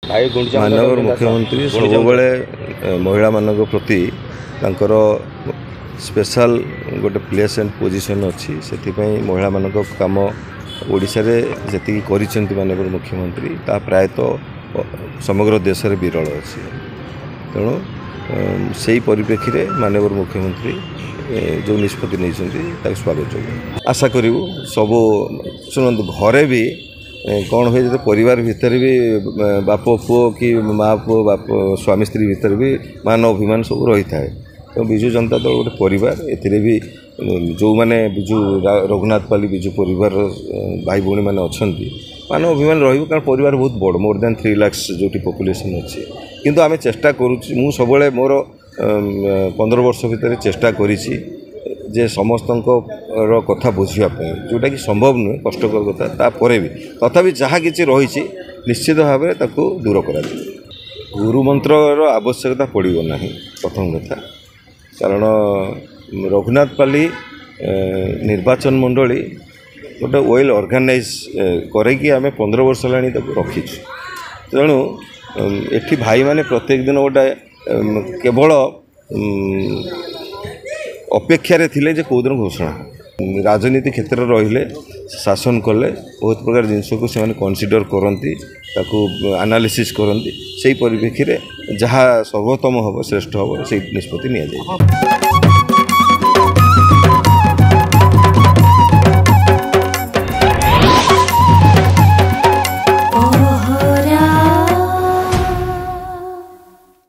माननीय मुख्यमंत्री सब महिला मान प्रति स्पेशल गोटे प्लेस एंड पोजिशन अच्छी से महिला मान कम ओडिशा रे जी माननीय मुख्यमंत्री ता प्रायतः समग्र देश में विरल अच्छी तेणु से परिप्रेक्षी में माननीय मुख्यमंत्री जो निष्पत्ति नहीं स्वागत आशा करूँ सब शुणु घरे भी कौन हुए जो परिवार भितर भी बाप पुओ कि माँ पुओ बाप स्वामी स्त्री भितर भी मान अभिमान सब रही है। तो विजु जनता दल गोटे परिवार ए भी जो मैंने विजु रघुनाथपाली विजु परिवार भाई भौणी मैंने अच्छा मान अभिमान रही कारण परिवार बहुत बड़ मोर देन 3 लाख जो पॉपुलेशन अच्छी किंतु आम चेष्टा करूँ सब मोर 15 वर्ष भितर चेष्टा करी जे समस्त कथा बुझापी जोटा कि संभव नुहे कष्टकर कथा तापर भी तथापि जहाँ कि रही निश्चित भाव में दूर कर गुरु मंत्र आवश्यकता पड़ो ना प्रथम कथा कारण रघुनाथपाली निर्वाचन मंडली गोटे वेल ऑर्गेनाइज करके आम 15 वर्ष है रखीचु तेणु एठी भाई माने प्रत्येक दिन गोटे केवल अपेक्षा थिले जे कौ दिन घोषणा राजनीति क्षेत्र रहिले शासन कले बहुत प्रकार जिनस को से कनसीडर करती एनालिसिस करती से परिप्रेक्षी में जहाँ सर्वोत्तम हम श्रेष्ठ हम से निष्पत्ति नि